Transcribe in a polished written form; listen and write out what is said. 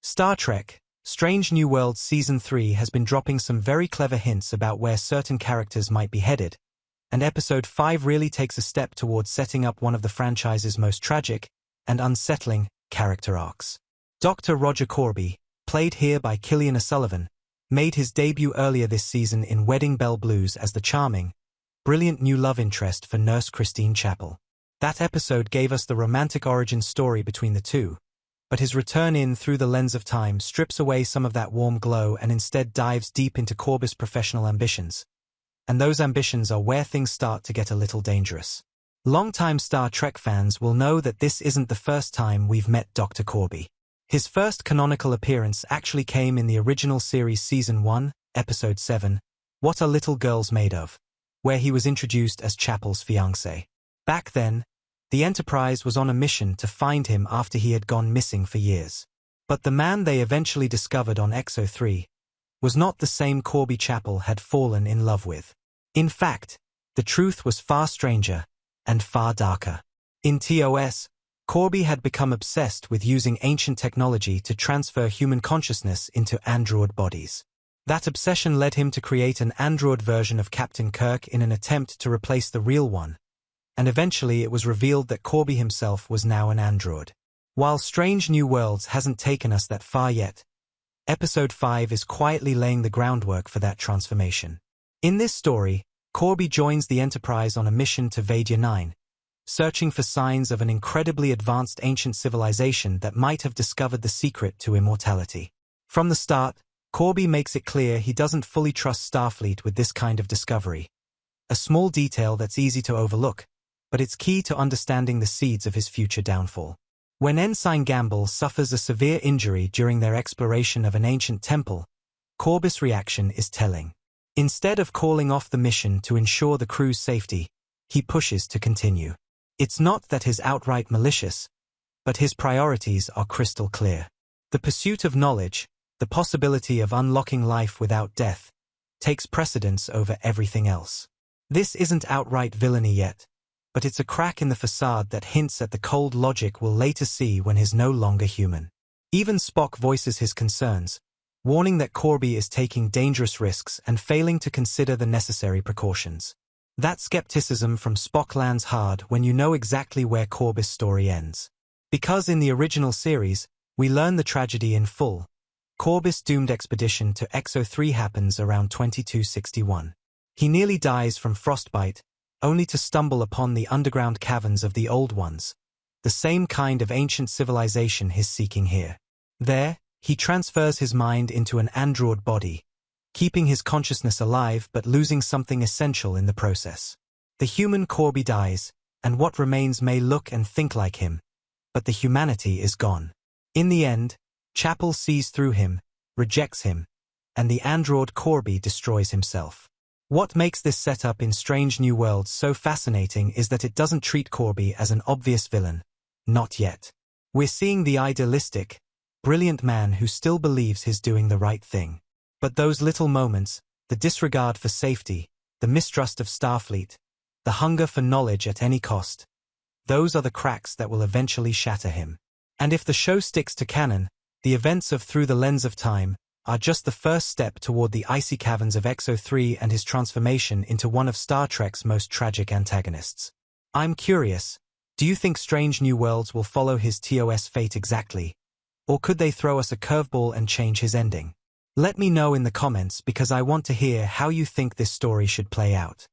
Star Trek: Strange New Worlds Season 3 has been dropping some very clever hints about where certain characters might be headed, and Episode 5 really takes a step towards setting up one of the franchise's most tragic and unsettling character arcs. Dr. Roger Korby, played here by Killian O'Sullivan, made his debut earlier this season in Wedding Bell Blues as the charming, brilliant new love interest for Nurse Christine Chapel. That episode gave us the romantic origin story between the two, but his return in Through the Lens of Time strips away some of that warm glow and instead dives deep into Korby's professional ambitions. And those ambitions are where things start to get a little dangerous. Longtime Star Trek fans will know that this isn't the first time we've met Dr. Korby. His first canonical appearance actually came in the original series Season 1, Episode 7, What Are Little Girls Made Of?, where he was introduced as Chapel's fiancé. Back then, the Enterprise was on a mission to find him after he had gone missing for years. But the man they eventually discovered on XO3 was not the same Korby Chapel had fallen in love with. In fact, the truth was far stranger and far darker. In TOS, Korby had become obsessed with using ancient technology to transfer human consciousness into android bodies. That obsession led him to create an android version of Captain Kirk in an attempt to replace the real one, and eventually it was revealed that Korby himself was now an android. While Strange New Worlds hasn't taken us that far yet, Episode 5 is quietly laying the groundwork for that transformation. In this story, Korby joins the Enterprise on a mission to Vadia 9, searching for signs of an incredibly advanced ancient civilization that might have discovered the secret to immortality. From the start, Korby makes it clear he doesn't fully trust Starfleet with this kind of discovery. A small detail that's easy to overlook, but it's key to understanding the seeds of his future downfall. When Ensign Gamble suffers a severe injury during their exploration of an ancient temple, Korby's reaction is telling. Instead of calling off the mission to ensure the crew's safety, he pushes to continue. It's not that he's outright malicious, but his priorities are crystal clear. The pursuit of knowledge, the possibility of unlocking life without death, takes precedence over everything else. This isn't outright villainy yet, but it's a crack in the facade that hints at the cold logic we'll later see when he's no longer human. Even Spock voices his concerns, warning that Korby is taking dangerous risks and failing to consider the necessary precautions. That skepticism from Spock lands hard when you know exactly where Korby's story ends. Because in the original series, we learn the tragedy in full. Korby's doomed expedition to XO3 happens around 2261. He nearly dies from frostbite, only to stumble upon the underground caverns of the Old Ones, the same kind of ancient civilization he's seeking here. There, he transfers his mind into an android body, keeping his consciousness alive but losing something essential in the process. The human Korby dies, and what remains may look and think like him, but the humanity is gone. In the end, Chapel sees through him, rejects him, and the android Korby destroys himself. What makes this setup in Strange New Worlds so fascinating is that it doesn't treat Korby as an obvious villain. Not yet. We're seeing the idealistic, brilliant man who still believes he's doing the right thing. But those little moments, the disregard for safety, the mistrust of Starfleet, the hunger for knowledge at any cost, those are the cracks that will eventually shatter him. And if the show sticks to canon, the events of Through the Lens of Time are just the first step toward the icy caverns of XO3 and his transformation into one of Star Trek's most tragic antagonists. I'm curious, do you think Strange New Worlds will follow his TOS fate exactly? Or could they throw us a curveball and change his ending? Let me know in the comments because I want to hear how you think this story should play out.